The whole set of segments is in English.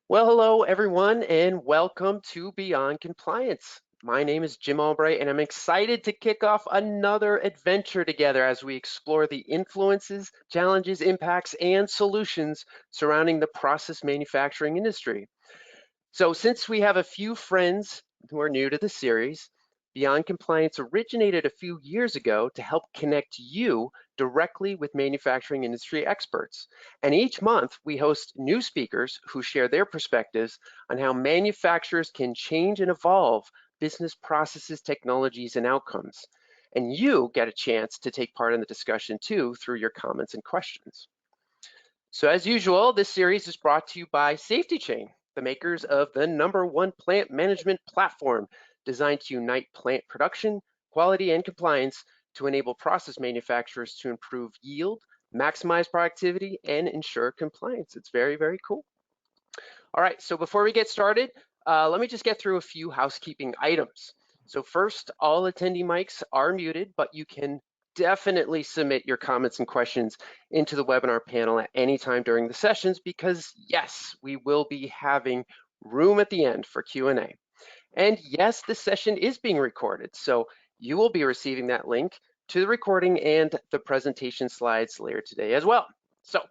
Well, hello everyone, and welcome to Beyond Compliance. My name is Jim Albright, and I'm excited to kick off another adventure together as we explore the influences, challenges, impacts, and solutions surrounding the process manufacturing industry. So since we have a few friends who are new to the series, Beyond Compliance originated a few years ago to help connect you directly with manufacturing industry experts. And each month we host new speakers who share their perspectives on how manufacturers can change and evolve business processes, technologies, and outcomes. And you get a chance to take part in the discussion too through your comments and questions. So as usual, this series is brought to you by SafetyChain, the makers of the #1 plant management platform designed to unite plant production, quality, and compliance to enable process manufacturers to improve yield, maximize productivity, and ensure compliance. It's very, very cool. All right, so before we get started, let me just get through a few housekeeping items. So first, all attendee mics are muted, but you can definitely submit your comments and questions into the webinar panel at any time during the sessions because yes, we will be having room at the end for Q&A. And yes, this session is being recorded, so you will be receiving that link to the recording and the presentation slides later today as well. So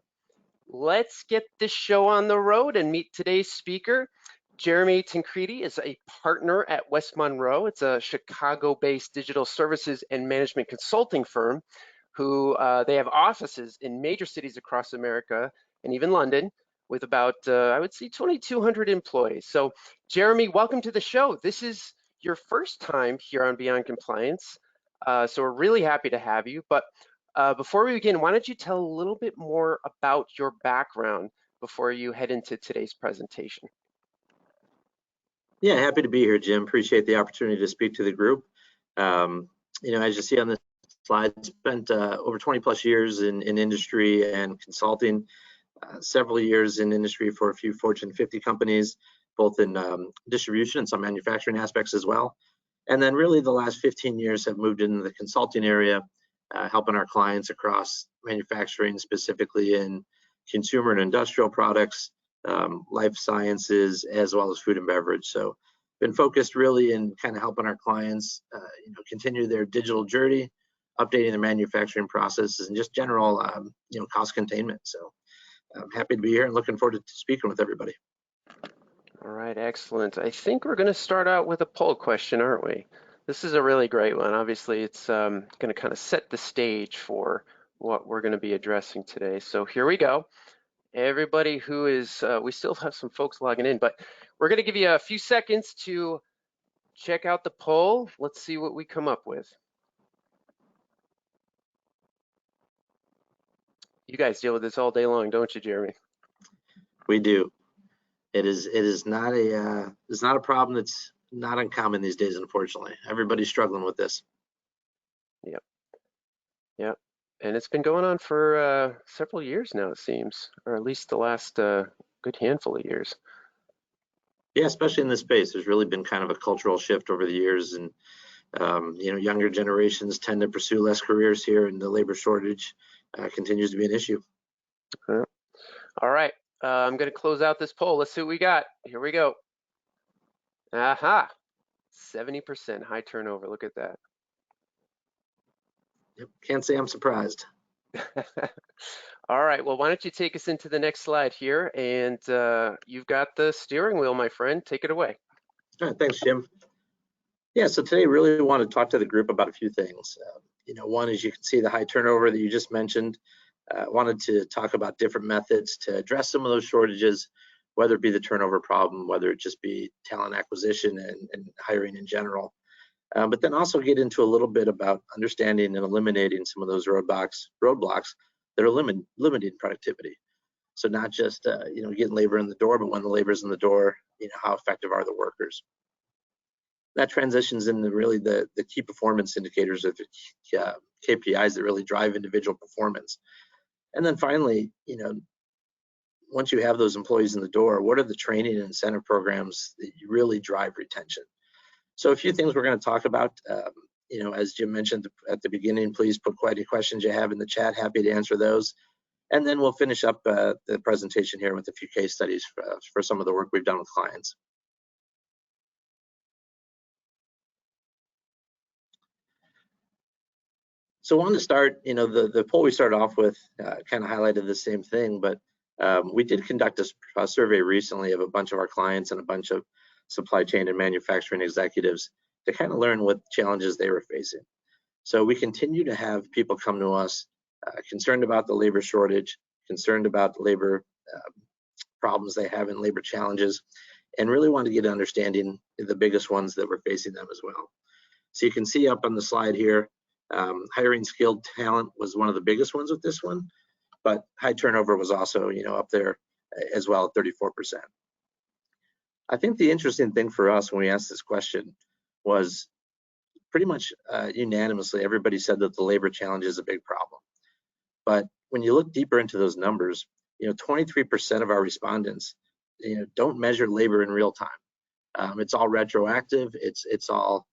let's get this show on the road and meet today's speaker. Jeremy Tancredi is a partner at West Monroe. It's a Chicago-based digital services and management consulting firm who they have offices in major cities across America and even London with about, I would say, 2,200 employees. So Jeremy, welcome to the show. This is your first time here on Beyond Compliance. So we're really happy to have you. But before we begin, why don't you tell a little bit more about your background before you head into today's presentation? Yeah, happy to be here, Jim. Appreciate the opportunity to speak to the group. As you see on the slide, spent over 20 plus years in industry and consulting, several years in industry for a few Fortune 50 companies, both in distribution and some manufacturing aspects as well. And then really the last 15 years have moved into the consulting area, helping our clients across manufacturing, specifically in consumer and industrial products, life sciences, as well as food and beverage. So been focused really in kind of helping our clients continue their digital journey, updating their manufacturing processes, and just general cost containment. So I'm happy to be here and looking forward to speaking with everybody. All right, excellent. I think we're going to start out with a poll question, aren't we? This is a really great one. Obviously, it's going to kind of set the stage for what we're going to be addressing today. So here we go. Everybody who is, we still have some folks logging in, but we're going to give you a few seconds to check out the poll. Let's see what we come up with. You guys deal with this all day long, don't you, Jeremy? We do. It is not a problem that's not uncommon these days, unfortunately. Everybody's struggling with this. Yep. And it's been going on for several years now, it seems, or at least the last good handful of years. Yeah, especially in this space, there's really been kind of a cultural shift over the years, and younger generations tend to pursue less careers here, and the labor shortage continues to be an issue. All right, I'm going to close out this poll. Let's see what we got. Here we go. Aha, 70% high turnover. Look at that. Yep, can't say I'm surprised. All right, well, why don't you take us into the next slide here, and you've got the steering wheel, my friend. Take it away. All right, thanks, Jim. Yeah, so today really want to talk to the group about a few things. One is you can see the high turnover that you just mentioned. Wanted to talk about different methods to address some of those shortages, whether it be the turnover problem, whether it just be talent acquisition and hiring in general. But then also get into a little bit about understanding and eliminating some of those roadblocks that are limiting productivity. So not just getting labor in the door, but when the labor's in the door, how effective are the workers? That transitions into really the key performance indicators of the KPIs that really drive individual performance. And then finally, once you have those employees in the door, what are the training and incentive programs that really drive retention? So a few things we're going to talk about. As Jim mentioned at the beginning, please put quite any questions you have in the chat. Happy to answer those. And then we'll finish up the presentation here with a few case studies for some of the work we've done with clients. So I wanted to start, the poll we started off with kind of highlighted the same thing, but we did conduct a survey recently of a bunch of our clients and a bunch of supply chain and manufacturing executives to kind of learn what challenges they were facing. So we continue to have people come to us concerned about the labor shortage, concerned about the labor problems they have and labor challenges, and really want to get an understanding of the biggest ones that we're facing them as well. So you can see up on the slide here, hiring skilled talent was one of the biggest ones with this one, but high turnover was also, up there as well at 34%. I think the interesting thing for us when we asked this question was pretty much unanimously, everybody said that the labor challenge is a big problem. But when you look deeper into those numbers, 23% of our respondents, don't measure labor in real time. It's all retroactive. It's all,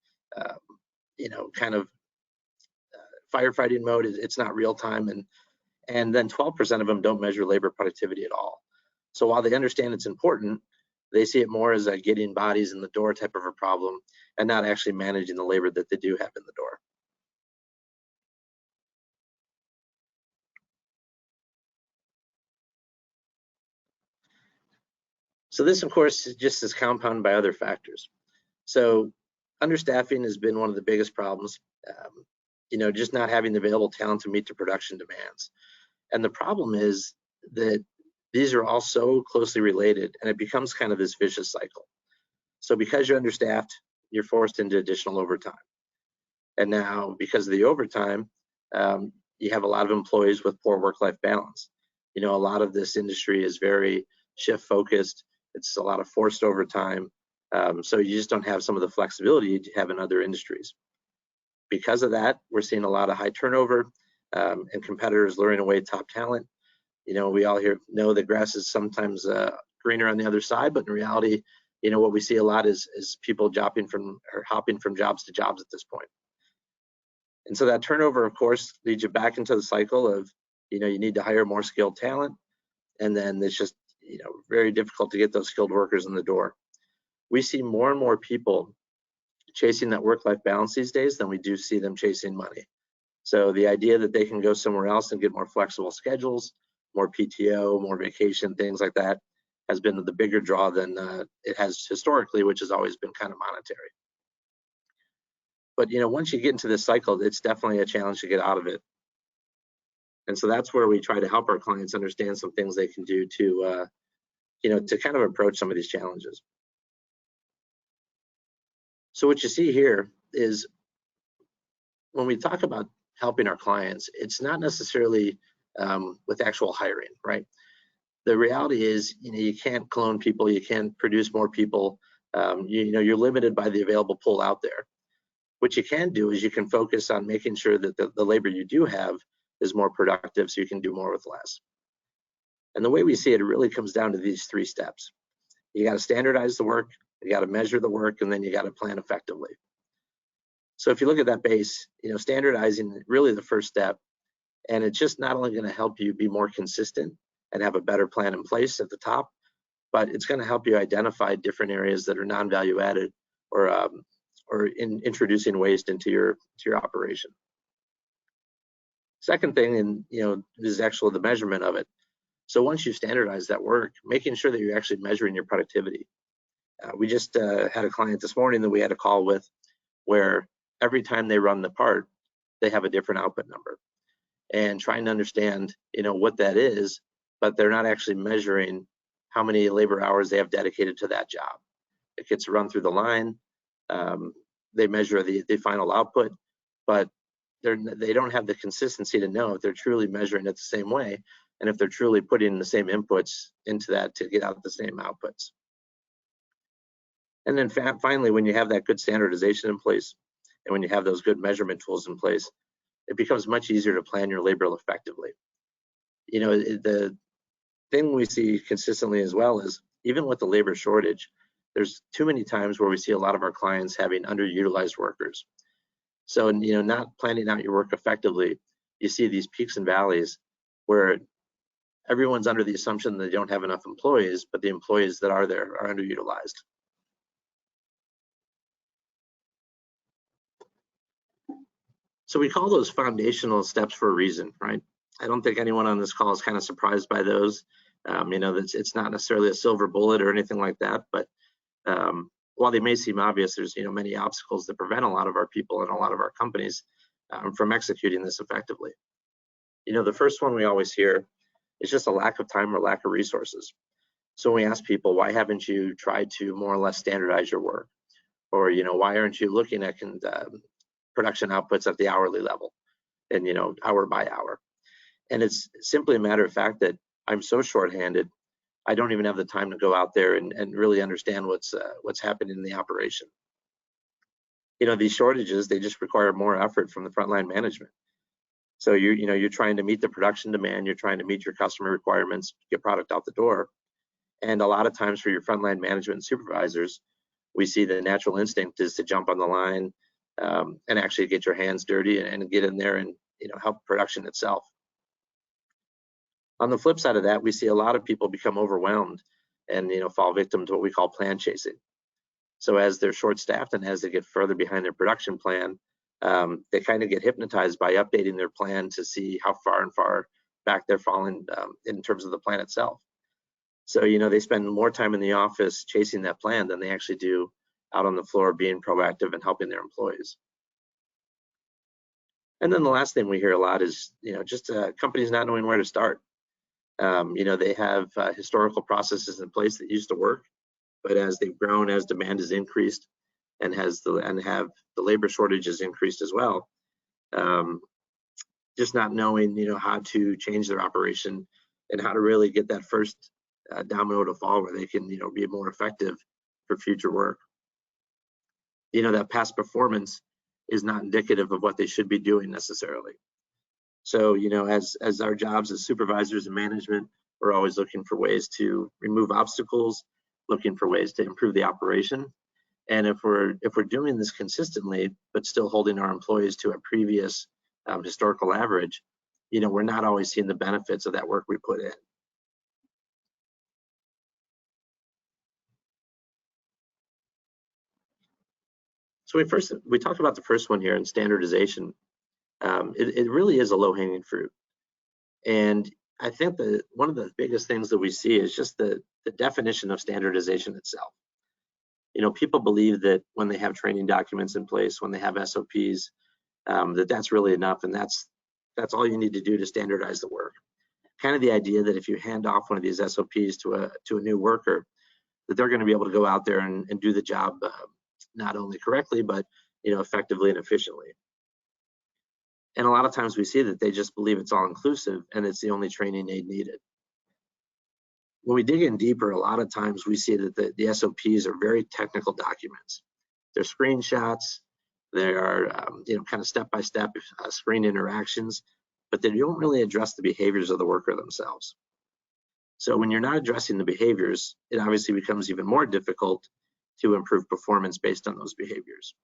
kind of firefighting mode. It's not real time, and then 12% of them don't measure labor productivity at all. So while they understand it's important, they see it more as a getting bodies in the door type of a problem and not actually managing the labor that they do have in the door. So this, of course, just is compounded by other factors. So understaffing has been one of the biggest problems, just not having the available talent to meet the production demands. And the problem is that these are all so closely related, and it becomes kind of this vicious cycle. So because you're understaffed, you're forced into additional overtime. And now, because of the overtime, you have a lot of employees with poor work-life balance. A lot of this industry is very shift focused. It's a lot of forced overtime. So you just don't have some of the flexibility you have in other industries. Because of that, we're seeing a lot of high turnover and competitors luring away top talent. We all here know the grass is sometimes greener on the other side, but in reality, what we see a lot is people hopping from jobs to jobs at this point. And so that turnover, of course, leads you back into the cycle of, you need to hire more skilled talent, and then it's just, very difficult to get those skilled workers in the door. We see more and more people chasing that work-life balance these days than we do see them chasing money. So the idea that they can go somewhere else and get more flexible schedules, more PTO, more vacation, things like that, has been the bigger draw than it has historically, which has always been kind of monetary. But once you get into this cycle, it's definitely a challenge to get out of it. And so that's where we try to help our clients understand some things they can do to, to kind of approach some of these challenges. So what you see here is when we talk about helping our clients, it's not necessarily with actual hiring, right? The reality is, you can't clone people, you can't produce more people. You're limited by the available pool out there. What you can do is you can focus on making sure that the labor you do have is more productive, so you can do more with less. And the way we see it, it really comes down to these 3 steps. You got to standardize the work, you got to measure the work, and then you got to plan effectively. So if you look at that base, standardizing really the first step, and it's just not only going to help you be more consistent and have a better plan in place at the top, but it's going to help you identify different areas that are non-value added or in introducing waste into your operation. Second thing, and is actually the measurement of it. So once you standardize that work, making sure that you're actually measuring your productivity. We just had a client this morning that we had a call with, where every time they run the part, they have a different output number, and trying to understand, what that is, but they're not actually measuring how many labor hours they have dedicated to that job. It gets run through the line. They measure the final output, but they don't have the consistency to know if they're truly measuring it the same way, and if they're truly putting the same inputs into that to get out the same outputs. And then finally, when you have that good standardization in place, and when you have those good measurement tools in place, it becomes much easier to plan your labor effectively. The thing we see consistently as well is, even with the labor shortage, there's too many times where we see a lot of our clients having underutilized workers. So, not planning out your work effectively, you see these peaks and valleys where everyone's under the assumption that they don't have enough employees, but the employees that are there are underutilized. So we call those foundational steps for a reason, right? I don't think anyone on this call is kind of surprised by those. It's not necessarily a silver bullet or anything like that, but while they may seem obvious, there's many obstacles that prevent a lot of our people and a lot of our companies from executing this effectively. The first one we always hear is just a lack of time or lack of resources. So when we ask people, why haven't you tried to more or less standardize your work? Or, why aren't you looking at production outputs at the hourly level and, hour by hour? And it's simply a matter of fact that I'm so shorthanded, I don't even have the time to go out there and really understand what's happening in the operation. These shortages, they just require more effort from the frontline management. So you're trying to meet the production demand, you're trying to meet your customer requirements, get product out the door. And a lot of times for your frontline management and supervisors, we see the natural instinct is to jump on the line and actually get your hands dirty and get in there and help production itself. On the flip side of that, we see a lot of people become overwhelmed and fall victim to what we call plan chasing. So as they're short-staffed and as they get further behind their production plan, they kind of get hypnotized by updating their plan to see how far back they're falling in terms of the plan itself. So they spend more time in the office chasing that plan than they actually do out on the floor being proactive and helping their employees. And then the last thing we hear a lot is just companies not knowing where to start. They have historical processes in place that used to work, but as they've grown, as demand has increased, and have the labor shortages increased as well, just not knowing how to change their operation and how to really get that first domino to fall where they can be more effective for future work. That past performance is not indicative of what they should be doing necessarily. So as our jobs as supervisors and management, we're always looking for ways to remove obstacles, looking for ways to improve the operation. And if we're doing this consistently, but still holding our employees to a previous historical average, we're not always seeing the benefits of that work we put in. So we talked about the first one here in standardization. It really is a low-hanging fruit. And I think that one of the biggest things that we see is just the definition of standardization itself. People believe that when they have training documents in place, when they have SOPs, that's really enough, and that's all you need to do to standardize the work. Kind of the idea that if you hand off one of these SOPs to a new worker, that they're going to be able to go out there and do the job not only correctly, but effectively and efficiently. And a lot of times we see that they just believe it's all inclusive and it's the only training aid needed. When we dig in deeper, a lot of times we see that the SOPs are very technical documents. They're screenshots, they are kind of step-by-step screen interactions, but they don't really address the behaviors of the worker themselves. So when you're not addressing the behaviors, it obviously becomes even more difficult to improve performance based on those behaviors.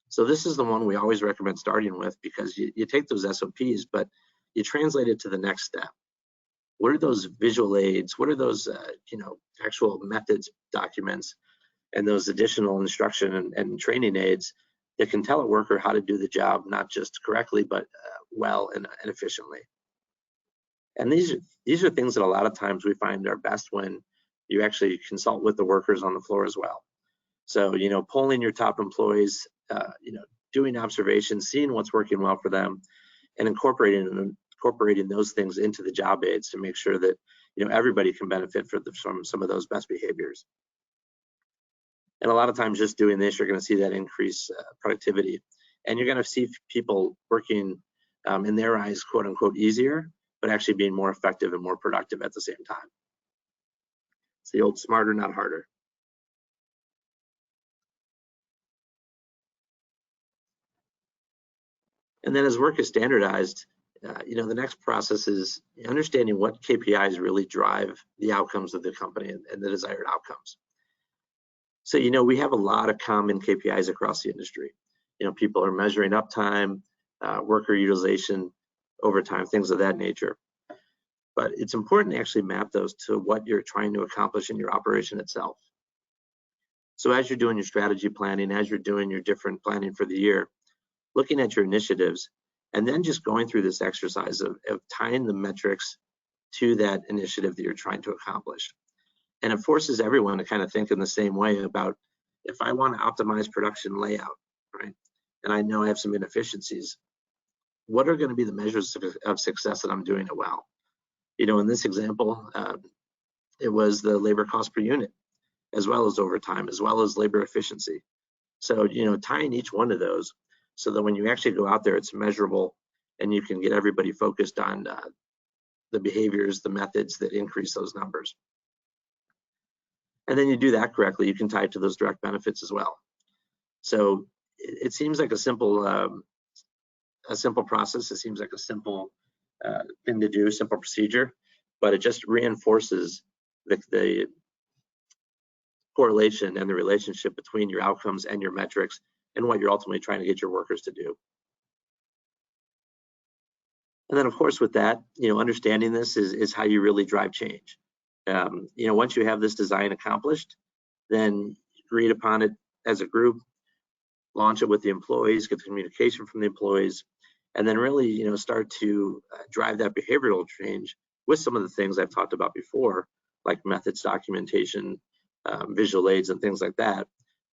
So this is the one we always recommend starting with, because you take those SOPs, but you translate it to the next step. What are those visual aids? What are those actual methods documents and those additional instruction and training aids that can tell a worker how to do the job, not just correctly, but well and efficiently? And these are things that a lot of times we find are best when you actually consult with the workers on the floor as well. So, polling your top employees, doing observations, seeing what's working well for them, and incorporating those things into the job aids to make sure that everybody can benefit from some of those best behaviors. And a lot of times, just doing this, you're going to see that increase productivity, and you're going to see people working in their eyes, quote unquote, easier, but actually being more effective and more productive at the same time. It's the old smarter, not harder. And then as work is standardized, the next process is understanding what KPIs really drive the outcomes of the company and the desired outcomes. So, we have a lot of common KPIs across the industry. People are measuring uptime, worker utilization, overtime, things of that nature. but it's important to actually map those to what you're trying to accomplish in your operation itself. So as you're doing your strategy planning, as you're doing your different planning for the year, looking at your initiatives, and then just going through this exercise of tying the metrics to that initiative that you're trying to accomplish. And it forces everyone to kind of think in the same way about, if I want to optimize production layout, right, and I know I have some inefficiencies, what are going to be the measures of success that I'm doing it well? You know, in this example, it was the labor cost per unit, as well as overtime, as well as labor efficiency. So, you know, tying each one of those so that when you actually go out there, it's measurable and you can get everybody focused on the behaviors, the methods that increase those numbers. And then you do that correctly, you can tie it to those direct benefits as well. So it seems like a simple process. It seems like a simple thing to do, simple procedure, but it just reinforces the correlation and the relationship between your outcomes and your metrics and what you're ultimately trying to get your workers to do. And then, of course, with that, you know, understanding this is how you really drive change. You know, once you have this design accomplished, then read upon it as a group, launch it with the employees, get the communication from the employees, and then really, you know, start to drive that behavioral change with some of the things I've talked about before, like methods, documentation, visual aids, and things like that,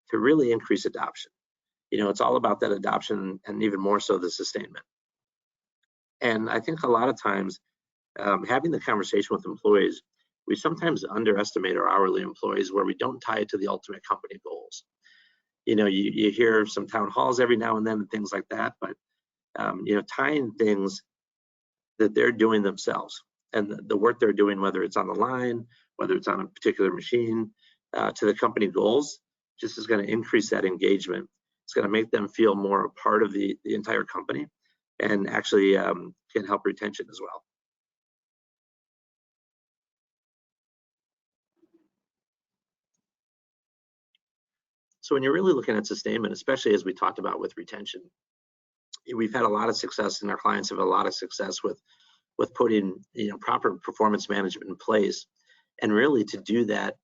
to really increase adoption. You know, it's all about that adoption, and even more so the sustainment. And I think a lot of times, having the conversation with employees, we sometimes underestimate our hourly employees where we don't tie it to the ultimate company goals. You know, you hear some town halls every now and then and things like that, but you know, tying things that they're doing themselves and the work they're doing, whether it's on the line, whether it's on a particular machine, to the company goals, just is going to increase that engagement. It's going to make them feel more a part of the entire company, and actually can help retention as well. So when you're really looking at sustainment, especially as we talked about with retention, we've had a lot of success, and our clients have a lot of success with putting, you know, proper performance management in place, and really to do that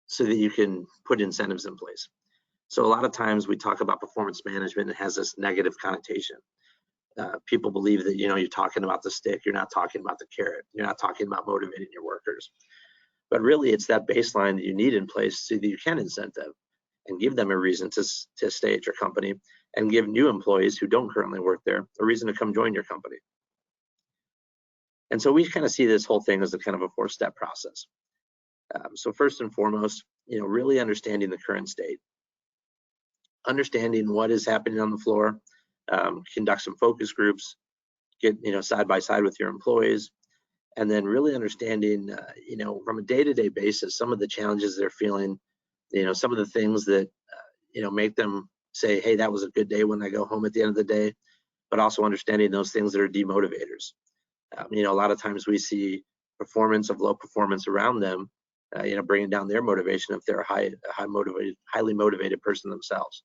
so that you can put incentives in place. So a lot of times we talk about performance management, it has this negative connotation. People believe that, you know, you're talking about the stick, you're not talking about the carrot, you're not talking about motivating your workers. But really, it's that baseline that you need in place so that you can incentive and give them a reason to stay at your company, and give new employees who don't currently work there a reason to come join your company. And so we kind of see this whole thing as a kind of a 4-step process. So first and foremost, you know, really understanding the current state, understanding what is happening on the floor, conduct some focus groups, get, you know, side by side with your employees, and then really understanding, you know, from a day-to-day basis, some of the challenges they're feeling, you know, some of the things that, you know, make them say, hey, that was a good day when I go home at the end of the day, but also understanding those things that are demotivators. You know, a lot of times we see performance of low performance around them, you know, bringing down their motivation if they're a highly motivated person themselves.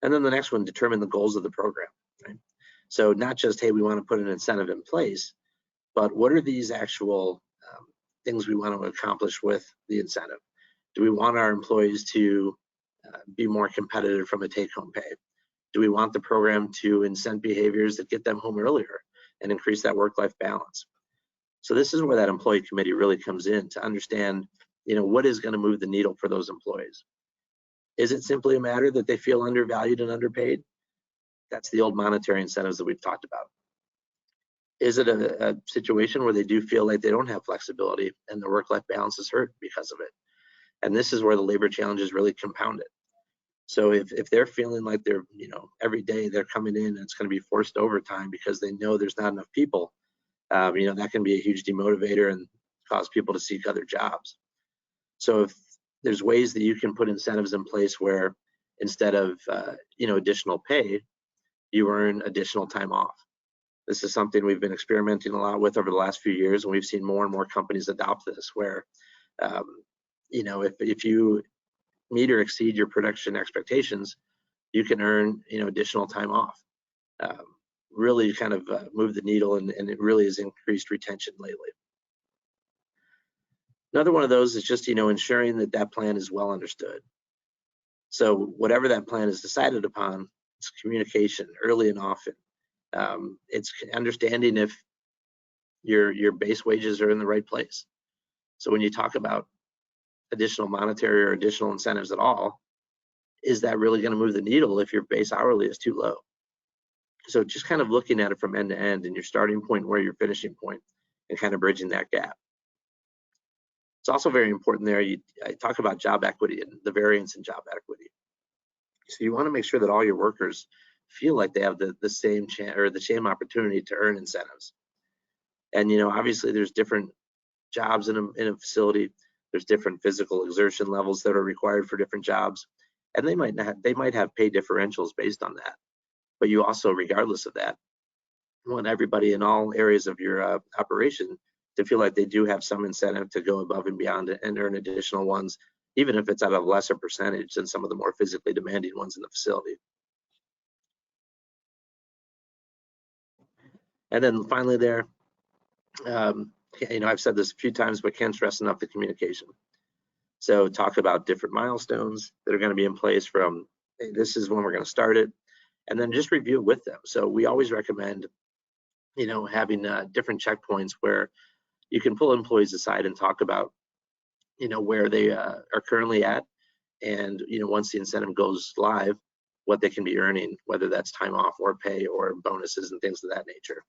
And then the next one, determine the goals of the program, right? So not just, hey, we want to put an incentive in place, but what are these actual things we want to accomplish with the incentive? Do we want our employees to be more competitive from a take-home pay? Do we want the program to incent behaviors that get them home earlier and increase that work-life balance? So this is where that employee committee really comes in, to understand, you know, what is going to move the needle for those employees. Is it simply a matter that they feel undervalued and underpaid? That's the old monetary incentives that we've talked about. Is it a situation where they do feel like they don't have flexibility and their work-life balance is hurt because of it? And this is where the labor challenges really compound it. So if they're feeling like they're, you know, every day they're coming in and it's going to be forced overtime because they know there's not enough people, you know, that can be a huge demotivator and cause people to seek other jobs. So if there's ways that you can put incentives in place where instead of, you know, additional pay, you earn additional time off. This is something we've been experimenting a lot with over the last few years, and we've seen more and more companies adopt this, where, you know, if you meet or exceed your production expectations, you can earn, you know, additional time off. really kind of moved the needle, and it really has increased retention lately. Another one of those is just, ensuring that that plan is well understood. So whatever that plan is decided upon, it's communication early and often. It's understanding if your base wages are in the right place. So when you talk about additional monetary or additional incentives at all, is that really going to move the needle if your base hourly is too low? So just kind of looking at it from end to end, and your starting point where your finishing point, and kind of bridging that gap. It's also very important there. I talk about job equity and the variance in job equity. So you want to make sure that all your workers feel like they have the same chance or the same opportunity to earn incentives. And obviously there's different jobs in a facility. There's different physical exertion levels that are required for different jobs, and they might have pay differentials based on that. But you also, regardless of that, want everybody in all areas of your operation to feel like they do have some incentive to go above and beyond and earn additional ones, even if it's at a lesser percentage than some of the more physically demanding ones in the facility. And then finally there, I've said this a few times, but can't stress enough the communication. So talk about different milestones that are going to be in place from, hey, this is when we're going to start it, and then just review it with them. So we always recommend, having different checkpoints where you can pull employees aside and talk about, where they are currently at, and once the incentive goes live, what they can be earning, whether that's time off or pay or bonuses and things of that nature.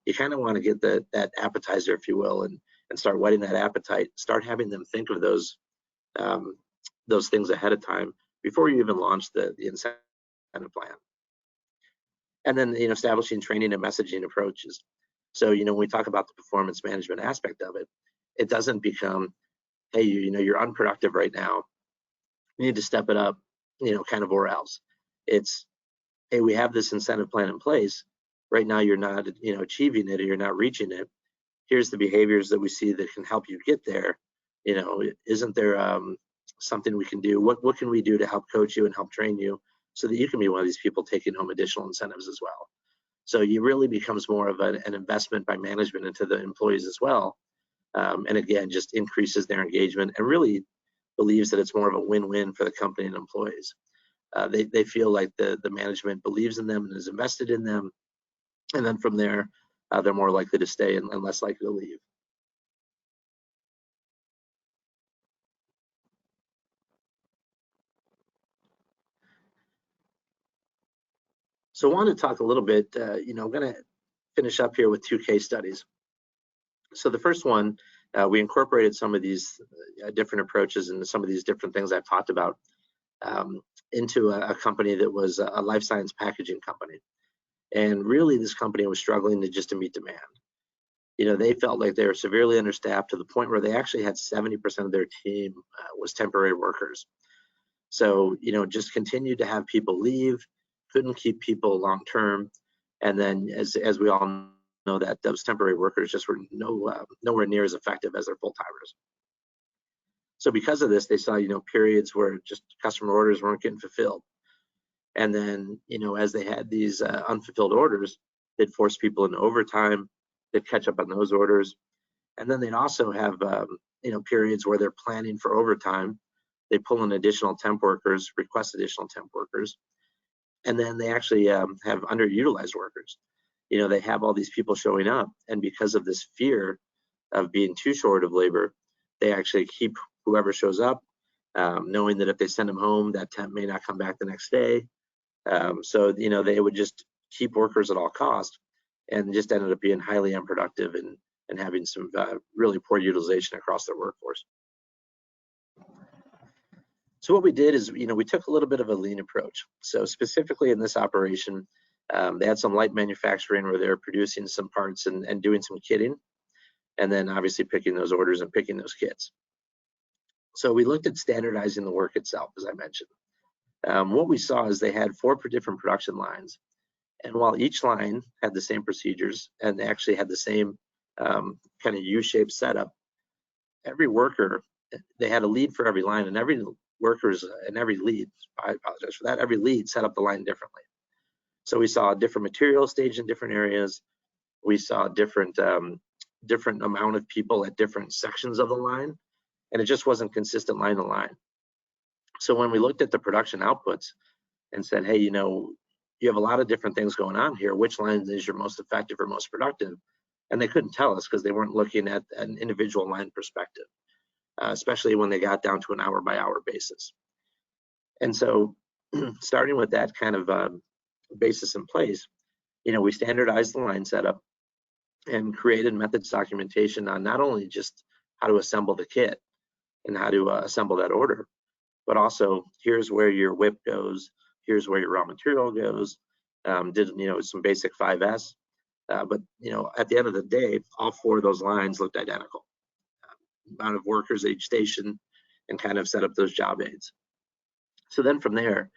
You kind of want to get that appetizer, if you will, and start whetting that appetite. Start having them think of those things ahead of time before you even launch the incentive plan. And then establishing training and messaging approaches. So when we talk about the performance management aspect of it, it doesn't become, hey, you're unproductive right now, you need to step it up, kind of, or else. It's, hey, we have this incentive plan in place. Right now you're not, achieving it, or you're not reaching it. Here's the behaviors that we see that can help you get there. Isn't there something we can do? What can we do to help coach you and help train you so that you can be one of these people taking home additional incentives as well? So it really becomes more of an investment by management into the employees as well. And again, just increases their engagement and really believes that it's more of a win-win for the company and employees. They feel like the management believes in them and is invested in them. And then from there, they're more likely to stay and less likely to leave. So I want to talk a little bit, I'm going to finish up here with 2 case studies. So the first one, we incorporated some of these different approaches and some of these different things I've talked about into a company that was a life science packaging company. And really this company was struggling to meet demand. They felt like they were severely understaffed to the point where they actually had 70% of their team was temporary workers. So, just continued to have people leave, couldn't keep people long term. And then as we all know, that those temporary workers just were nowhere near as effective as their full-timers. So because of this, they saw, periods where just customer orders weren't getting fulfilled. And then, as they had these unfulfilled orders, they'd force people into overtime, they'd catch up on those orders. And then they'd also have, periods where they're planning for overtime. They pull in additional temp workers, request additional temp workers. And then they actually have underutilized workers. They have all these people showing up, and because of this fear of being too short of labor, they actually keep whoever shows up, knowing that if they send them home, that temp may not come back the next day. So they would just keep workers at all costs, and just ended up being highly unproductive and having some really poor utilization across their workforce. So what we did is, we took a little bit of a lean approach. So specifically in this operation, they had some light manufacturing where they were producing some parts and doing some kitting, and then obviously picking those orders and picking those kits. So we looked at standardizing the work itself, as I mentioned. What we saw is they had 4 different production lines, and while each line had the same procedures and they actually had the same kind of U-shaped setup, every worker, they had a lead for every line, and every workers and every lead, I apologize for that, every lead set up the line differently. So we saw different material staged in different areas. We saw different amount of people at different sections of the line, and it just wasn't consistent line to line. So when we looked at the production outputs and said, hey, you have a lot of different things going on here, which line is your most effective or most productive? And they couldn't tell us because they weren't looking at an individual line perspective, especially when they got down to an hour by hour basis. And so starting with that kind of basis in place, we standardized the line setup and created methods documentation on not only just how to assemble the kit and how to assemble that order, but also here's where your whip goes, here's where your raw material goes, did some basic 5S, but at the end of the day, all 4 of those lines looked identical. Amount of workers at each station, and kind of set up those job aids. So then from there,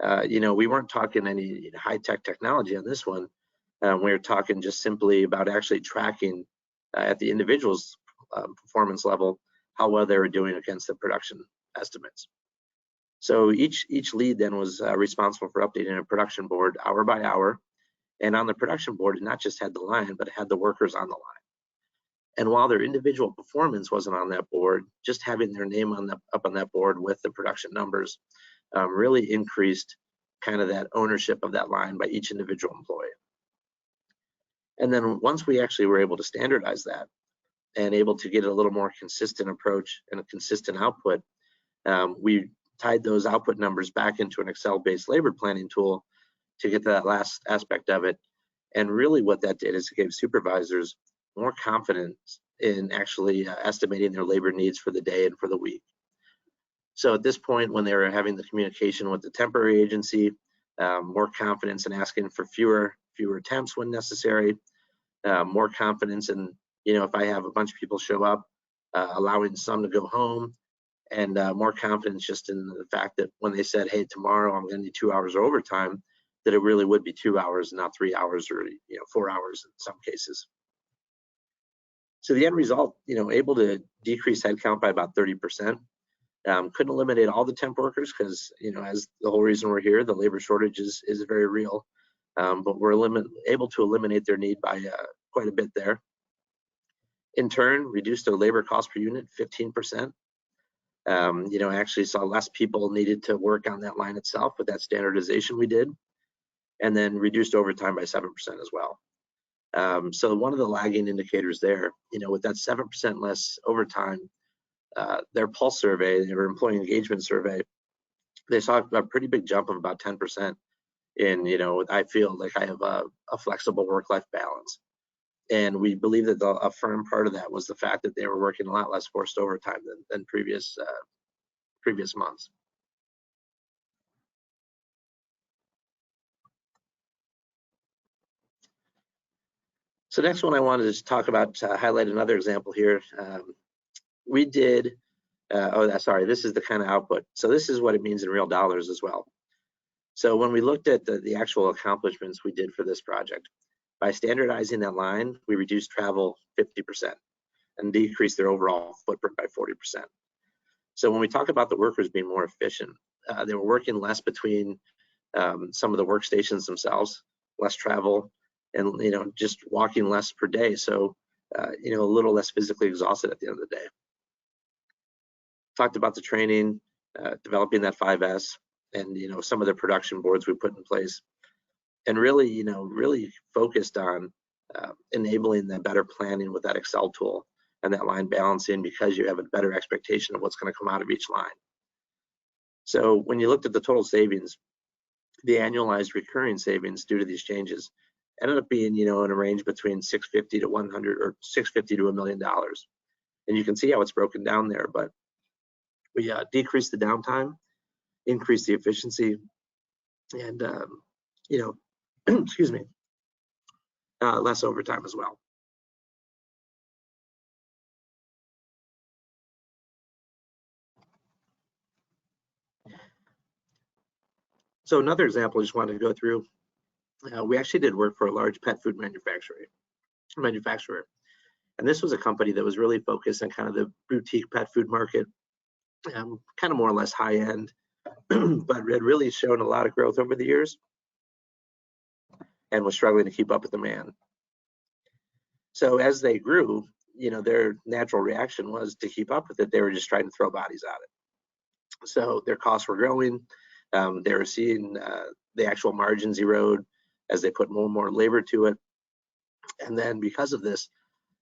we weren't talking any high-tech technology on this one. We were talking just simply about actually tracking at the individual's performance level how well they were doing against the production estimates. So each lead then was responsible for updating a production board hour by hour, and on the production board, it not just had the line, but it had the workers on the line. And while their individual performance wasn't on that board, just having their name up on that board with the production numbers really increased kind of that ownership of that line by each individual employee. And then once we actually were able to standardize that and able to get a little more consistent approach and a consistent output, we tied those output numbers back into an Excel-based labor planning tool to get to that last aspect of it. And really what that did is it gave supervisors more confidence in actually estimating their labor needs for the day and for the week. So at this point, when they were having the communication with the temporary agency, more confidence in asking for fewer attempts when necessary, more confidence in, if I have a bunch of people show up, allowing some to go home, and more confidence just in the fact that when they said, hey, tomorrow I'm going to need 2 hours of overtime, that it really would be 2 hours, not 3 hours or 4 hours in some cases. So the end result, able to decrease headcount by about 30%. Couldn't eliminate all the temp workers because, as the whole reason we're here, the labor shortage is very real. But we're able to eliminate their need by quite a bit there. In turn, reduced their labor cost per unit 15%. Actually saw less people needed to work on that line itself with that standardization we did, and then reduced overtime by 7% as well. So one of the lagging indicators there, with that 7% less overtime, their pulse survey, their employee engagement survey, they saw a pretty big jump of about 10% in, I feel like I have a flexible work-life balance. And we believe that a firm part of that was the fact that they were working a lot less forced overtime than previous months. So next one I wanted to talk about, highlight another example here. We did, this is the kind of output. So this is what it means in real dollars as well. So when we looked at the actual accomplishments we did for this project, by standardizing that line, we reduced travel 50% and decreased their overall footprint by 40%. So when we talk about the workers being more efficient, they were working less between some of the workstations themselves, less travel, and just walking less per day. So a little less physically exhausted at the end of the day. Talked about the training, developing that 5S, and some of the production boards we put in place, and really really focused on enabling that better planning with that Excel tool and that line balancing, because you have a better expectation of what's going to come out of each line. So when you looked at the total savings, the annualized recurring savings due to these changes ended up being in a range between 650 to 100 or 650 to $1 million. And you can see how it's broken down there, but we decreased the downtime, increased the efficiency, and excuse me, less overtime as well. So another example I just wanted to go through, we actually did work for a large pet food manufacturer. And this was a company that was really focused on kind of the boutique pet food market, kind of more or less high end, but had really shown a lot of growth over the years. and was struggling to keep up with demand. So as they grew, their natural reaction was to keep up with it. They were just trying to throw bodies at it. So their costs were growing. They were seeing the actual margins erode as they put more and more labor to it. And then because of this,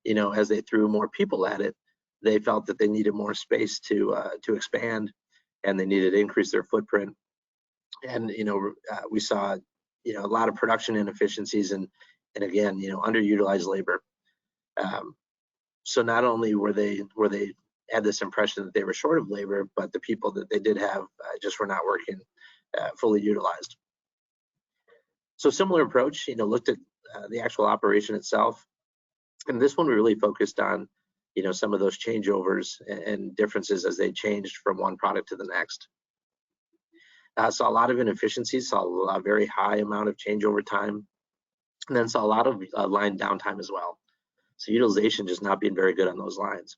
as they threw more people at it, they felt that they needed more space to expand, and they needed to increase their footprint. And we saw a lot of production inefficiencies and again underutilized labor. So not only were they had this impression that they were short of labor, but the people that they did have just were not working fully utilized. So similar approach, looked at the actual operation itself, and this one we really focused on some of those changeovers and differences as they changed from one product to the next. Saw a lot of inefficiencies, saw a very high amount of changeover time, and then saw a lot of line downtime as well. So utilization just not being very good on those lines.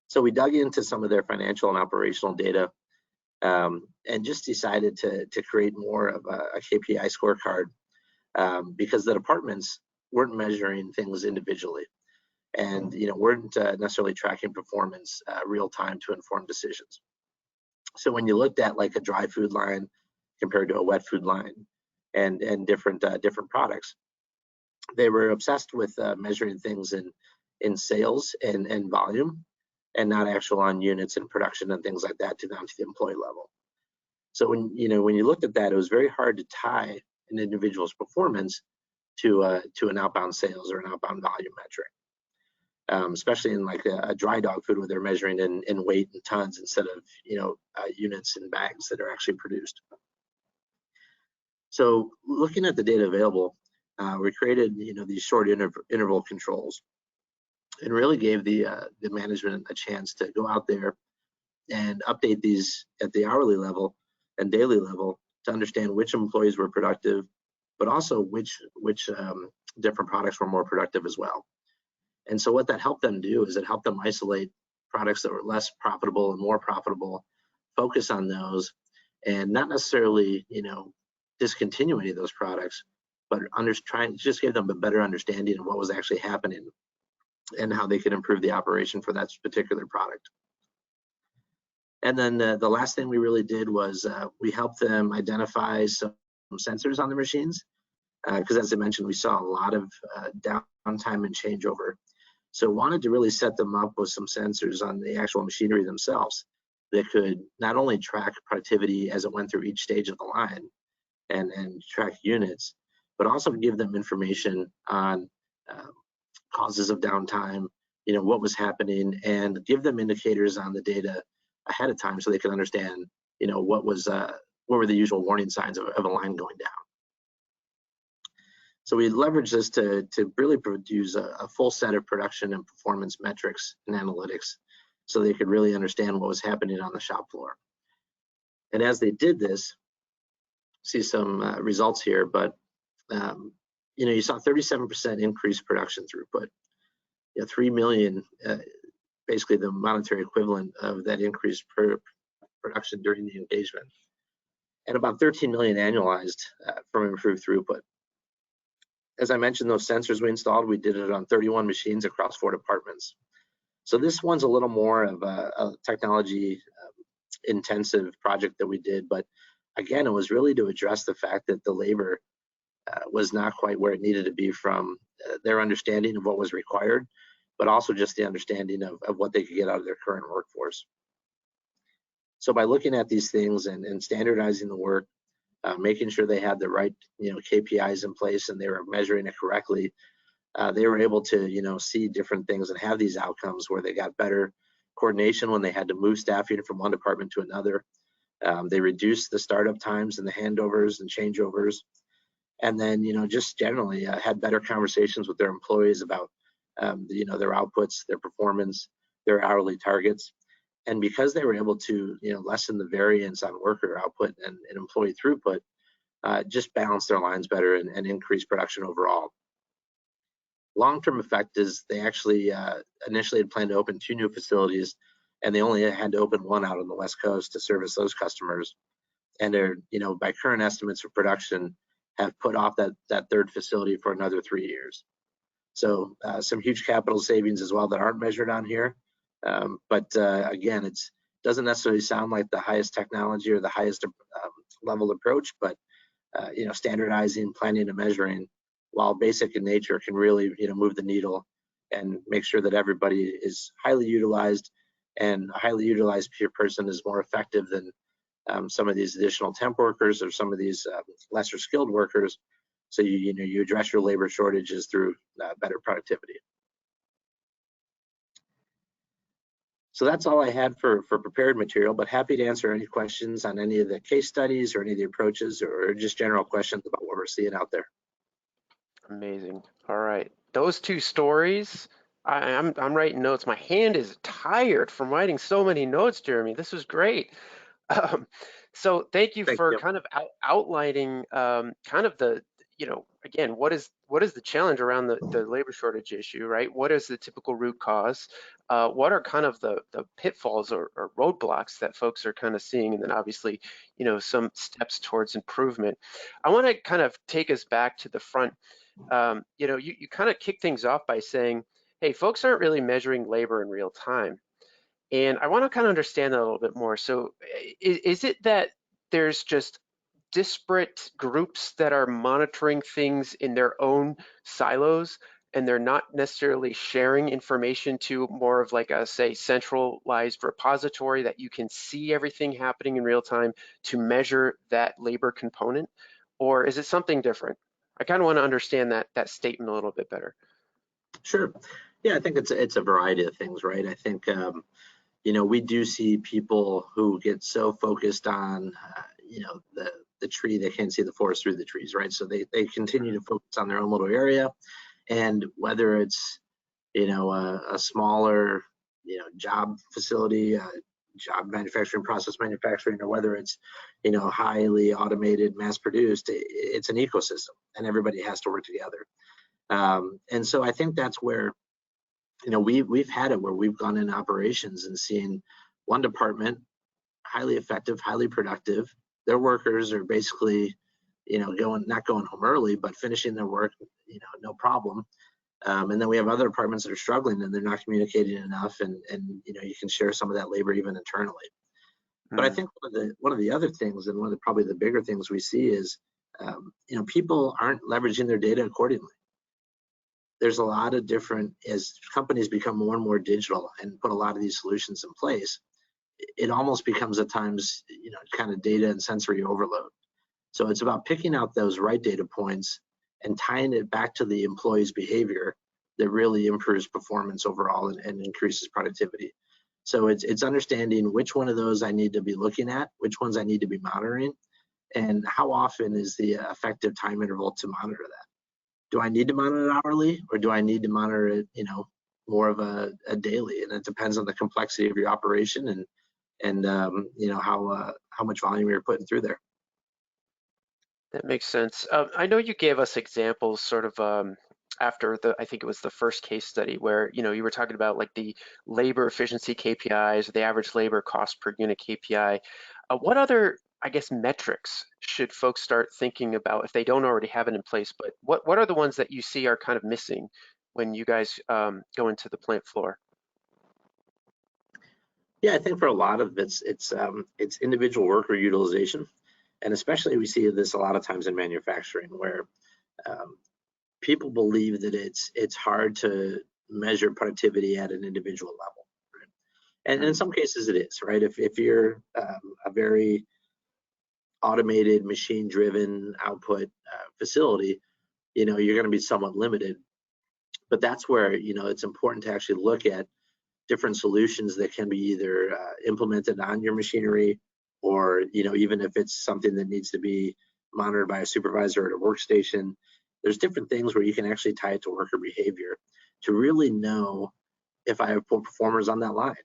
So we dug into some of their financial and operational data, and just decided to create more of a KPI scorecard, because the departments weren't measuring things individually, and weren't necessarily tracking performance real time to inform decisions. So when you looked at like a dry food line compared to a wet food line, and different products, they were obsessed with measuring things in sales and volume, and not actual on units and production and things like that down to the employee level. So when you looked at that, it was very hard to tie an individual's performance to an outbound sales or an outbound volume metric, especially in like a dry dog food where they're measuring in weight and tons instead of units and bags that are actually produced. So looking at the data available, we created these short interval controls, and really gave the management a chance to go out there and update these at the hourly level and daily level to understand which employees were productive, but also which different products were more productive as well. And so what that helped them do is it helped them isolate products that were less profitable and more profitable, focus on those, and not necessarily discontinue any of those products, but try and just give them a better understanding of what was actually happening and how they could improve the operation for that particular product. And then the last thing we really did was we helped them identify some sensors on the machines, because as I mentioned, we saw a lot of downtime and changeover. So wanted to really set them up with some sensors on the actual machinery themselves that could not only track productivity as it went through each stage of the line and track units, but also give them information on causes of downtime, what was happening, and give them indicators on the data ahead of time so they could understand, what were the usual warning signs of a line going down. So we leveraged this to really produce a full set of production and performance metrics and analytics so they could really understand what was happening on the shop floor. And as they did this, see some results here, but you saw 37% increased production throughput, 3 million, basically the monetary equivalent of that increased production during the engagement, and about 13 million annualized from improved throughput. As I mentioned, those sensors we installed, we did it on 31 machines across 4 departments. So this one's a little more of a technology intensive project that we did, but again, it was really to address the fact that the labor was not quite where it needed to be from their understanding of what was required, but also just the understanding of what they could get out of their current workforce. So by looking at these things and standardizing the work, making sure they had the right KPIs in place and they were measuring it correctly, they were able to see different things and have these outcomes where they got better coordination when they had to move staffing from one department to another. They reduced the startup times and the handovers and changeovers, and then just generally had better conversations with their employees about their outputs, their performance, their hourly targets. And because they were able to lessen the variance on worker output and employee throughput, just balance their lines better and increase production overall. Long-term effect is they actually initially had planned to open 2 new facilities, and they only had to open 1 out on the West Coast to service those customers. And they're, by current estimates of production, have put off that third facility for another 3 years. So some huge capital savings as well that aren't measured on here. But again, it doesn't necessarily sound like the highest technology or the highest level approach, but standardizing, planning, and measuring, while basic in nature, can really move the needle and make sure that everybody is highly utilized, and a highly utilized person is more effective than some of these additional temp workers or some of these lesser skilled workers. So you address your labor shortages through better productivity. So that's all I had for prepared material, but happy to answer any questions on any of the case studies or any of the approaches, or just general questions about what we're seeing out there. Amazing. All right. Those two stories, I'm writing notes. My hand is tired from writing so many notes, Jeremy. This was great. Um, so thank you Thank for you. kind of outlining kind of the, again, what is the challenge around the labor shortage issue, right? What is the typical root cause? What are kind of the pitfalls or roadblocks that folks are kind of seeing? And then obviously, some steps towards improvement. I want to kind of take us back to the front. You kind of kick things off by saying, hey, folks aren't really measuring labor in real time. And I want to kind of understand that a little bit more. So is it that there's just disparate groups that are monitoring things in their own silos, and they're not necessarily sharing information to more of like a, say, centralized repository that you can see everything happening in real time to measure that labor component? Or is it something different? I kind of want to understand that statement a little bit better. Sure. Yeah, I think it's a variety of things, right? I think we do see people who get so focused on the tree, they can't see the forest through the trees, right? So they continue to focus on their own little area, and whether it's a smaller job facility, job manufacturing, process manufacturing, or whether it's highly automated, mass produced, it's an ecosystem, and everybody has to work together. And so I think that's where we've had it, where we've gone in operations and seen one department highly effective, highly productive. Their workers are basically not going home early, but finishing their work no problem. And then we have other departments that are struggling and they're not communicating enough, and you can share some of that labor even internally. But I think one of the other things, and one of the probably the bigger things we see is people aren't leveraging their data accordingly. There's a lot of different, as companies become more and more digital and put a lot of these solutions in place, it almost becomes at times kind of data and sensory overload. So it's about picking out those right data points and tying it back to the employee's behavior that really improves performance overall and increases productivity. So it's understanding which one of those I need to be looking at, which ones I need to be monitoring, and how often is the effective time interval to monitor that. Do I need to monitor it hourly, or do I need to monitor it more of a daily? And it depends on the complexity of your operation and how much volume you're putting through there. That makes sense. I know you gave us examples sort of after I think it was the first case study where, you were talking about like the labor efficiency KPIs, or the average labor cost per unit KPI. What other, I guess, metrics should folks start thinking about if they don't already have it in place? But what are the ones that you see are kind of missing when you guys go into the plant floor? Yeah, I think for a lot of it's individual worker utilization. And especially we see this a lot of times in manufacturing, where people believe that it's hard to measure productivity at an individual level, right? And in some cases it is, right? If you're a very automated, machine-driven output facility, you're going to be somewhat limited. But that's where it's important to actually look at different solutions that can be either implemented on your machinery, or even if it's something that needs to be monitored by a supervisor at a workstation. There's different things where you can actually tie it to worker behavior to really know if I have poor performers on that line.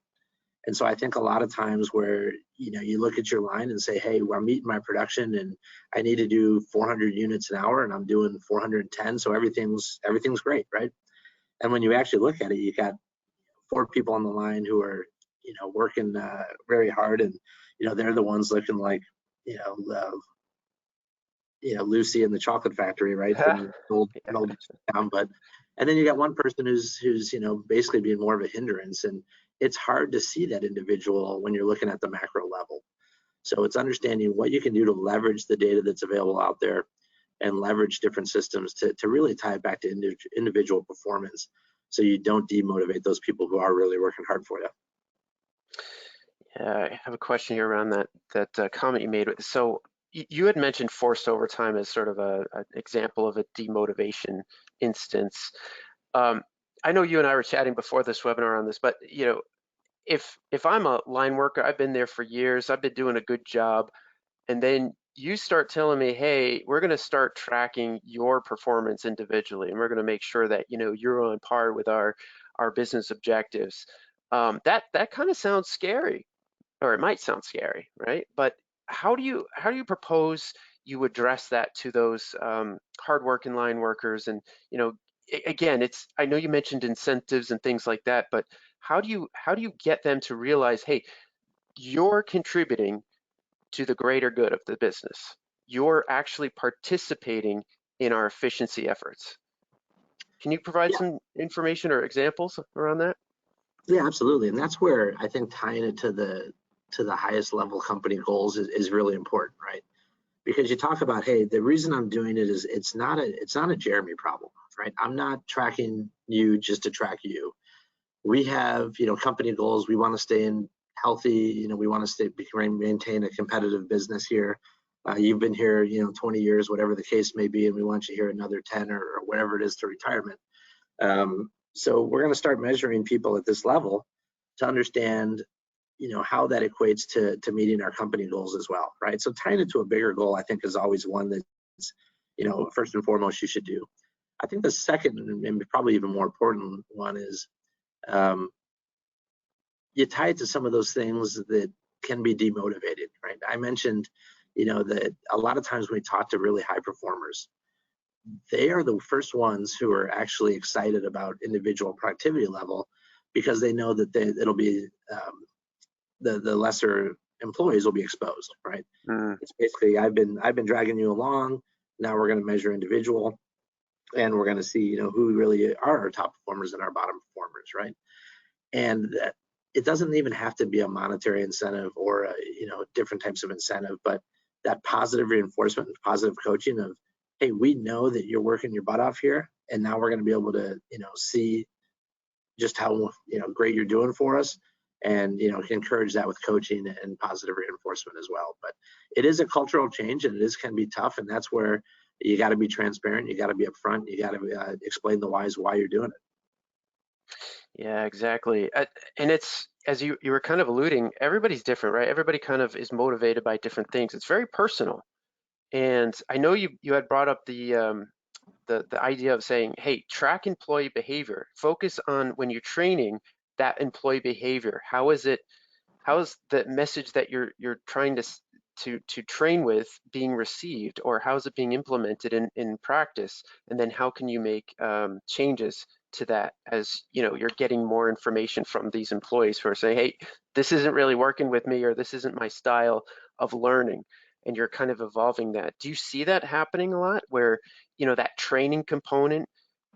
And so I think a lot of times where you look at your line and say, hey, well, I'm meeting my production and I need to do 400 units an hour and I'm doing 410, so everything's great, right? And when you actually look at it, you got 4 people on the line who are working very hard, and they're the ones looking like Lucy in the Chocolate Factory, right, from an old town. But and then you got one person who's basically being more of a hindrance, and it's hard to see that individual when you're looking at the macro level. So it's understanding what you can do to leverage the data that's available out there and leverage different systems to really tie it back to individual performance, so you don't demotivate those people who are really working hard for you. Yeah, I have a question here around that comment you made. So you had mentioned forced overtime as sort of an example of a demotivation instance. I know you and I were chatting before this webinar on this, but if I'm a line worker, I've been there for years, I've been doing a good job, and then you start telling me, hey, we're going to start tracking your performance individually, and we're going to make sure that you're on par with our business objectives. That kind of sounds scary, or it might sound scary, right? But how do you propose you address that to those hardworking line workers? And again, I know you mentioned incentives and things like that, but how do you get them to realize, hey, you're contributing to the greater good of the business. You're actually participating in our efficiency efforts. Can you provide Yeah, some information or examples around that? yeah, absolutely. And that's where I think tying it to the highest level company goals is really important, right? Because you talk about, hey, the reason I'm doing it is it's not a Jeremy problem, right? I'm not tracking you just to track you. We have company goals. We want to stay in healthy. We want to maintain a competitive business here. You've been here 20 years, whatever the case may be, and we want you here another 10 or whatever it is to retirement. So we're going to start measuring people at this level to understand how that equates to meeting our company goals as well, right? So tying it to a bigger goal, I think, is always one that's first and foremost you should do. I think the second and probably even more important one is you tie it to some of those things that can be demotivated, right? I mentioned that a lot of times when we talk to really high performers, they are the first ones who are actually excited about individual productivity level, because they know that it'll be the lesser employees will be exposed, right? It's basically, I've been dragging you along. Now we're going to measure individual, and we're going to see who really are our top performers and our bottom performers, right? And it doesn't even have to be a monetary incentive or different types of incentive, but that positive reinforcement and positive coaching of, hey, we know that you're working your butt off here, and now we're going to be able to see just how great you're doing for us, and encourage that with coaching and positive reinforcement as well. But it is a cultural change, and it can be tough, and that's where you got to be transparent, you got to be upfront, you got to explain the whys why you're doing it. Yeah, exactly. And it's, as you were kind of alluding, everybody's different, right? Everybody kind of is motivated by different things. It's very personal. And I know you had brought up the idea of saying, hey, track employee behavior. Focus on, when you're training, that employee behavior. How is the message that you're trying to train with being received, or how is it being implemented in practice? And then how can you make changes to that as you're getting more information from these employees who are saying, hey, this isn't really working with me, or this isn't my style of learning, and you're kind of evolving that. Do you see that happening a lot, where that training component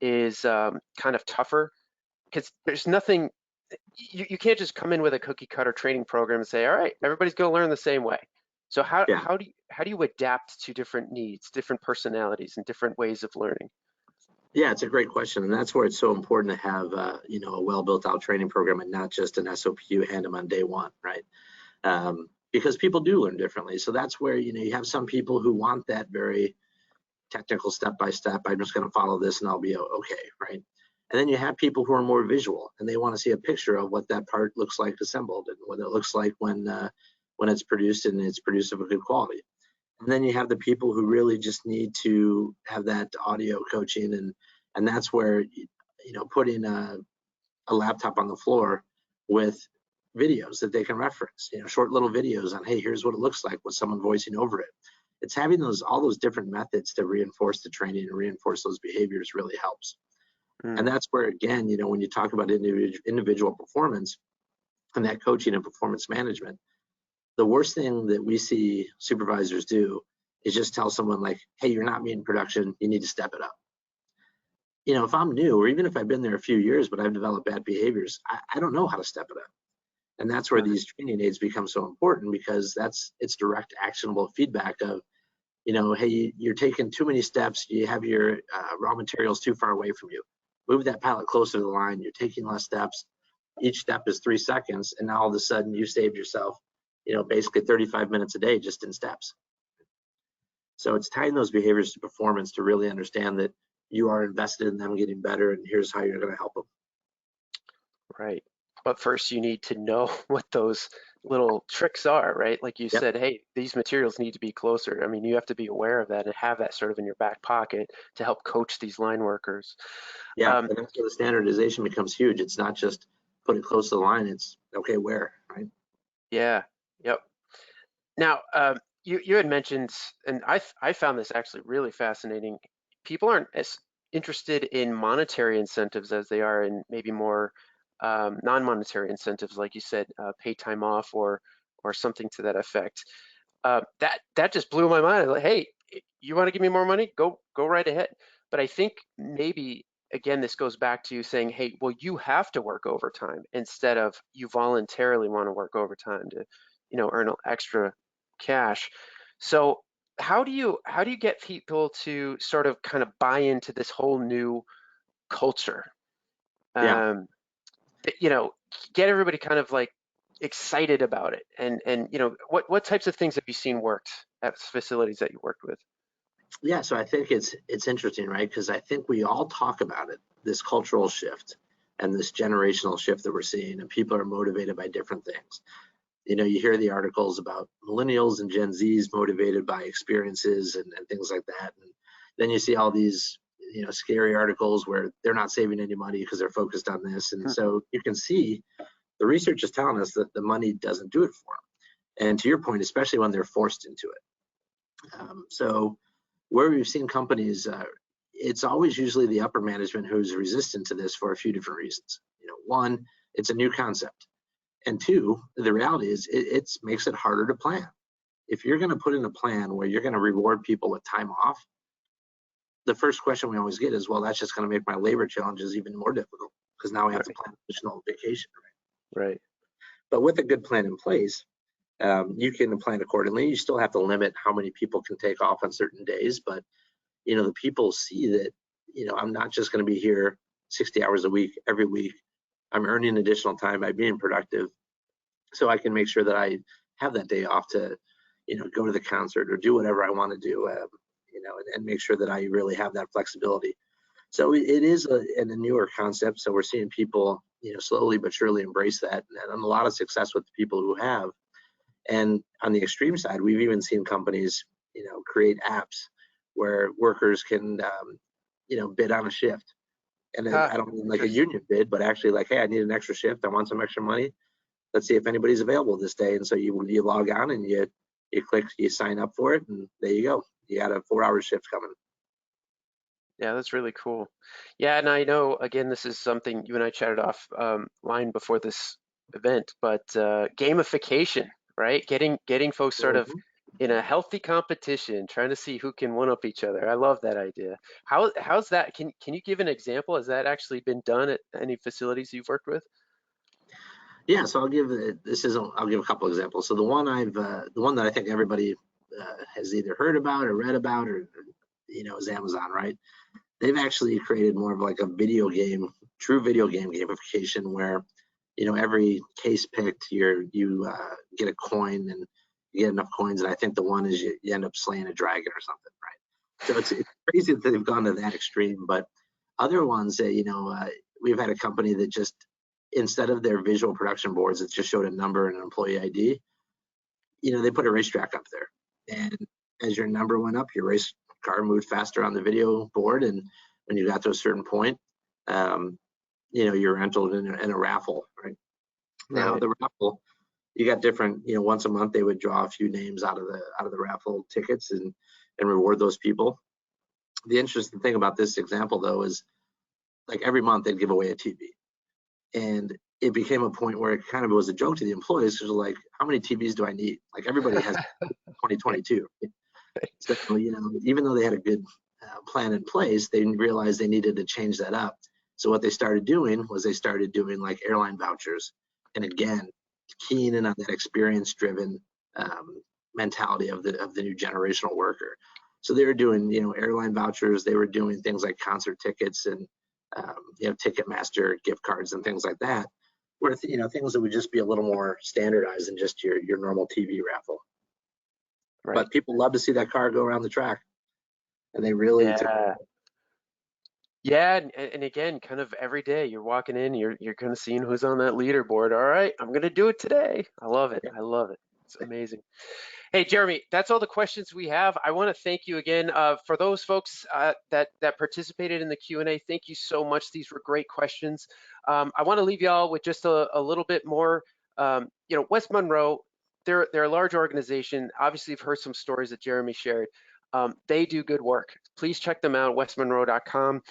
is kind of tougher? Because there's nothing, you can't just come in with a cookie cutter training program and say, all right, everybody's going to learn the same way. So Yeah. how do you adapt to different needs, different personalities, and different ways of learning? Yeah, it's a great question, and that's where it's so important to have a well built out training program, and not just an SOP you hand them on day one, right? Because people do learn differently. So that's where you have some people who want that very technical step by step. I'm just going to follow this and I'll be okay, right? And then you have people who are more visual, and they want to see a picture of what that part looks like assembled, and what it looks like when it's produced, and it's produced of a good quality. And then you have the people who really just need to have that audio coaching, and that's where putting a laptop on the floor with videos that they can reference, short little videos on, hey, here's what it looks like with someone voicing over it. It's having all those different methods to reinforce the training and reinforce those behaviors really helps. And that's where, again, when you talk about individual performance and that coaching and performance management, the worst thing that we see supervisors do is just tell someone like, hey, you're not meeting production, you need to step it up. If I'm new, or even if I've been there a few years, but I've developed bad behaviors, I don't know how to step it up. And that's where these training aids become so important, because it's direct actionable feedback of, hey, you're taking too many steps, you have your raw materials too far away from you. Move that pallet closer to the line, you're taking less steps. Each step is 3 seconds, and now all of a sudden you saved yourself, basically 35 minutes a day just in steps. So it's tying those behaviors to performance to really understand that you are invested in them getting better, and here's how you're going to help them. Right. But first you need to know what those little tricks are, right? Like you Yep. said, hey, these materials need to be closer. I mean, you have to be aware of that and have that sort of in your back pocket to help coach these line workers. Yeah, and that's where the standardization becomes huge. It's not just put it close to the line, it's okay, where, right? Yeah. Yep. Now, you had mentioned, and I found this actually really fascinating. People aren't as interested in monetary incentives as they are in maybe more non-monetary incentives, like you said, pay time off or something to that effect. That just blew my mind. Like, hey, you want to give me more money? Go right ahead. But I think maybe again this goes back to saying, hey, well, you have to work overtime instead of you voluntarily want to work overtime to, earn extra cash. So how do you get people to sort of kind of buy into this whole new culture? Yeah. Um, you know, get everybody kind of like excited about it. And what types of things have you seen worked at facilities that you worked with? Yeah, so I think it's interesting, right? Because I think we all talk about it, this cultural shift and this generational shift that we're seeing, and people are motivated by different things. You hear the articles about millennials and Gen Zs motivated by experiences and things like that. And then you see all these, scary articles where they're not saving any money because they're focused on this. And so you can see the research is telling us that the money doesn't do it for them. And to your point, especially when they're forced into it. So where we've seen companies, it's always usually the upper management who's resistant to this for a few different reasons. One, it's a new concept. And two, the reality is it makes it harder to plan. If you're going to put in a plan where you're going to reward people with time off, the first question we always get is, well, that's just going to make my labor challenges even more difficult because now we have to plan additional vacation. Right. But with a good plan in place, you can plan accordingly. You still have to limit how many people can take off on certain days, but the people see that, I'm not just going to be here 60 hours a week every week. I'm earning additional time by being productive, so I can make sure that I have that day off to, go to the concert or do whatever I want to do, and make sure that I really have that flexibility. So it is a newer concept. So we're seeing people, slowly but surely embrace that, and a lot of success with the people who have. And on the extreme side, we've even seen companies, create apps where workers can, bid on a shift. And I don't mean like a union bid, but actually like, hey, I need an extra shift. I want some extra money. Let's see if anybody's available this day. And so you log on and you click, you sign up for it, and there you go. You got a 4-hour shift coming. Yeah, that's really cool. Yeah, and I know again this is something you and I chatted off line before this event, but gamification, right? Getting folks sort of Mhm. in a healthy competition, trying to see who can one up each other. I love that idea. How's that? Can you give an example? Has that actually been done at any facilities you've worked with? Yeah, so I'll give a couple examples. So the one that I think everybody has either heard about or read about, or is Amazon, right? They've actually created more of like a true video game gamification where, every case picked, you get a coin, and you get enough coins, and I think the one is you end up slaying a dragon or something, right? So it's crazy that they've gone to that extreme. But other ones that, we've had a company that just, instead of their visual production boards that just showed a number and an employee ID, they put a racetrack up there. And as your number went up, your race car moved faster on the video board. And when you got to a certain point, you're entered in a raffle, right? Now Right. the raffle, you got different, once a month they would draw a few names out of the raffle tickets and reward those people. The interesting thing about this example though is, like, every month they'd give away a TV. And it became a point where it kind of was a joke to the employees, because like, how many TVs do I need? Like, everybody has 2022. So, even though they had a good plan in place, they didn't realize they needed to change that up. So what they started doing was they started doing like airline vouchers. And again, keying in on that experience-driven mentality of the new generational worker. So they were doing, airline vouchers. They were doing things like concert tickets and, Ticketmaster gift cards and things like that, where things that would just be a little more standardized than just your normal TV raffle. Right. But people love to see that car go around the track, and they really took. Yeah. Yeah, and again, kind of every day you're walking in, you're kind of seeing who's on that leaderboard. All right, I'm gonna do it today. I love it. I love it. It's amazing. Hey, Jeremy, that's all the questions we have. I want to thank you again for those folks that participated in the Q&A. Thank you so much. These were great questions. I want to leave y'all with just a little bit more. West Monroe, they're a large organization. Obviously, you've heard some stories that Jeremy shared. They do good work. Please check them out, westmonroe.com.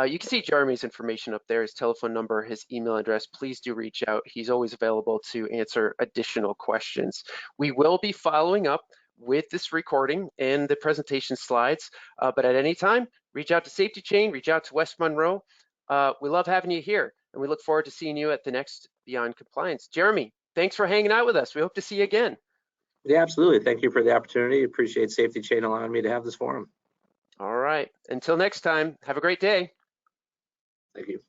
You can see Jeremy's information up there, his telephone number, his email address. Please do reach out. He's always available to answer additional questions. We will be following up with this recording and the presentation slides, but at any time, reach out to SafetyChain, reach out to West Monroe. We love having you here, and we look forward to seeing you at the next Beyond Compliance. Jeremy, thanks for hanging out with us. We hope to see you again. Yeah, absolutely. Thank you for the opportunity. Appreciate SafetyChain allowing me to have this forum. All right. Until next time, have a great day. Thank you.